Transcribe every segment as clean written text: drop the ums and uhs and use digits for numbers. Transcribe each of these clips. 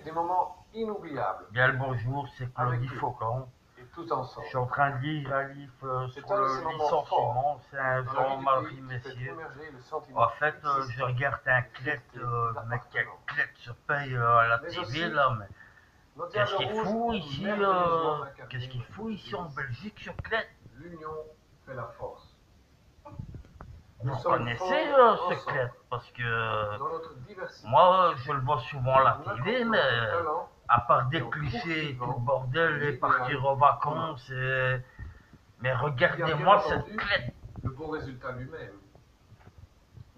des moments inoubliables. Bien le bonjour, c'est Claudie Avec eux. Faucon. Et tout ensemble. Je suis en train de lire un livre C'est sur un de ces le moments licenciement. C'est un Dans la vie du Jean-Marie pays qui fait Messier. émerger le sentiment En fait, d'existence, je regarde un de clète, fierté, mec, quel d'appartenance. clète se paye à la Mais TV aussi, là, mais nos qu'est-ce diables qu'il rouges fout ont ici, merveilleusement incarné qu'est-ce qu'il notre fout ici en devise. Belgique sur clète? L'union fait la force. Vous Nous sommes connaissez forts ce ensemble, clète? Parce que dans notre diversité. moi, je le vois souvent à la En TV, accomplant mais nos talents à part des et en clichés, tout poursuivant le bordel, et l'idéal partir en vacances, mais Il y a bien regardez-moi cette entendu clète. le beau résultat lui-même.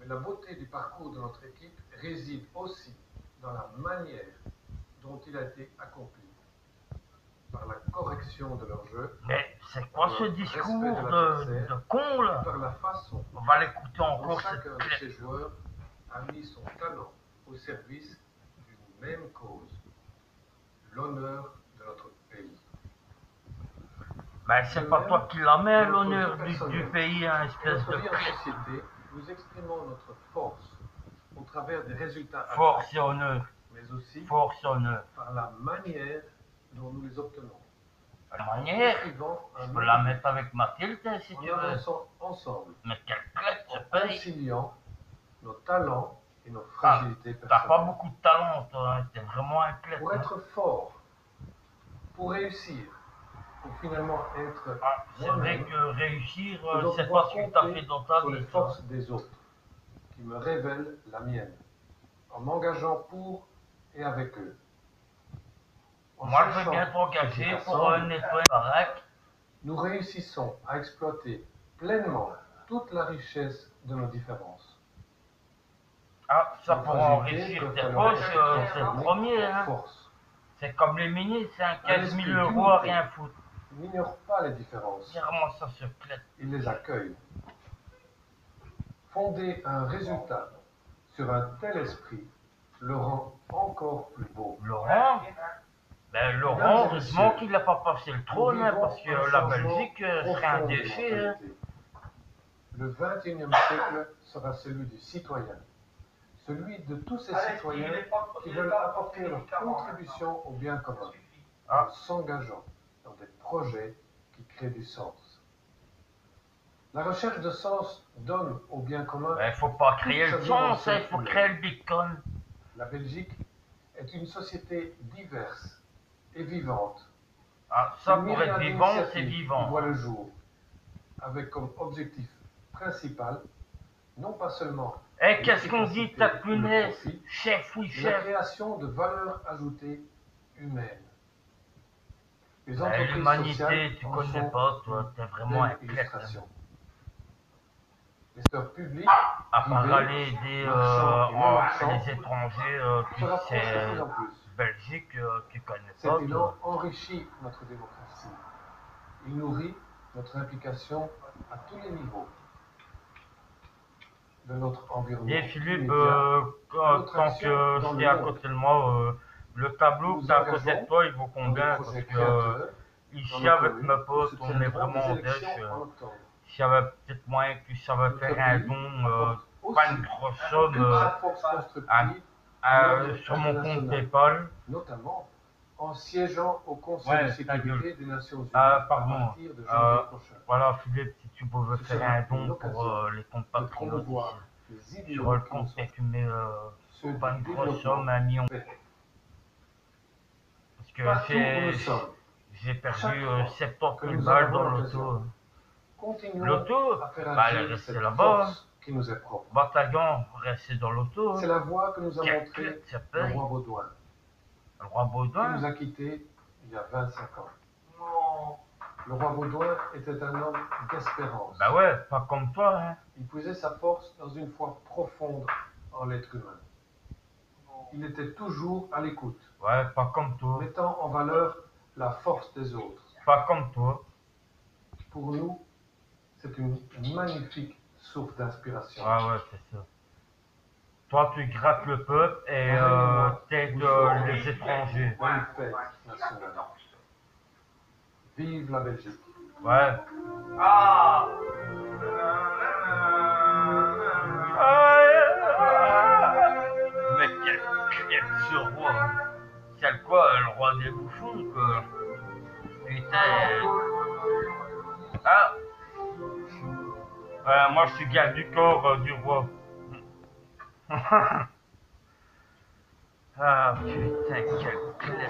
Mais la beauté du parcours de notre équipe réside aussi dans la manière dont il a été accompli. Par la correction de leur jeu, Mais c'est quoi ce discours de con là? par la façon On va l'écouter dont encore chacun cette de ces clète. joueurs a mis son talent au service d'une même cause, l'honneur de notre pays. Ben c'est pas toi qui la mets, l'honneur du pays, hein, espèce Dans de notre vie en clète. société, nous exprimons notre force au travers des résultats Force et honneur, mais aussi force et honneur. par la manière dont nous les obtenons. La manière, je peux la mettre avec Mathilde hein, si En tu veux. avançant ensemble, Mais quelle clète se en paye? conciliant nos talents et nos Ah, fragilités t'as personnelles. pas beaucoup de talent toi, hein, t'es vraiment un clète. Pour Hein. être fort, pour réussir, pour finalement être Ah, c'est vrai moi-même, que réussir, je dois c'est pouvoir pas ce que t'as compter fait dans ta sur les vie. Toi. forces des autres, qui me révèlent la mienne, en m'engageant pour et avec eux. En Moi, je veux cherchant bien ce qui t'engager rassemble, pour nettoyer la baraque. nous réussissons à exploiter pleinement toute la richesse de nos différences. Ah, ça Nos pour fragilités enrichir peuvent tes alors poches, être c'est le transformées premier. en Hein. force. C'est comme les ministres, c'est un Un 15 esprit 000 € à d'unité rien foutre. n'ignore pas les différences, Tire-moi ça se clète. il les accueille. Fonder un résultat sur un tel esprit le rend encore plus beau. Laurent, ben Laurent, heureusement qu'il n'a pas passé le trône, hein, parce que la Belgique serait un déchet. Hein. Le 21e siècle sera celui du citoyen, celui de tous ces citoyens qui veulent apporter leur contribution au bien commun, en s'engageant dans des projets qui créent du sens. La recherche de sens donne au bien commun. Ben, il faut pas créer le sens, il faut créer le bitcoin. La Belgique est une société diverse et vivante. Ah, ça pour être vivant, c'est vivant. Voit le jour, avec comme objectif principal, non pas seulement et qu'est-ce qu'on dit, ta punaise, chef, oui, la chef. création de valeur ajoutée humaine. Les l'humanité, tu connais pas, toi, t'es vraiment un clète. Les secteurs publics, à part aller aider les étrangers, c'est Belgique, tu connais cet pas. élan enrichit notre démocratie. Il nourrit notre implication à tous les niveaux de notre environnement. Et Philippe, tant que je suis à côté de moi, le tableau que tu as à côté de toi, il vaut combien? Parce que ici, avec mes potes, on est vraiment en dèche. S'il y avait peut-être moyen que ça va faire un don, pas une grosse somme, sur mon compte PayPal. Notamment en siégeant au Conseil de sécurité des Nations Unies pardon. à partir de janvier prochain. Voilà, Philippe, si tu pouvais faire un don pour les compatriotes ici. Sur le compte que tu mets pas une grosse somme, 1 million. Parce que j'ai perdu 70 000 balles dans l'auto. L'auto, bah, elle est restée là-bas. Qui nous est propre. Bataillon, restez dans l'auto. C'est la voie que nous a montrée le roi Baudouin. Le roi Baudouin qui nous a quittés il y a 25 ans. Non. Le roi Baudouin était un homme d'espérance. Bah ouais, pas comme toi. Hein. Il puisait sa force dans une foi profonde en l'être humain. Il était toujours à l'écoute. Ouais, pas comme toi. Mettant en valeur la force des autres. Pas comme toi. Pour nous, c'est une magnifique source d'inspiration. Ah ouais, c'est ça. Toi, tu grattes le peuple et t'aides les étrangers. Bonne fête nationale. Vive la Belgique. Ouais. Ah! Mais quel ce roi! C'est tel quoi, le roi des bouffons, quoi. Il était... Ah, moi je suis garde du corps du roi. Ah putain, quel clé.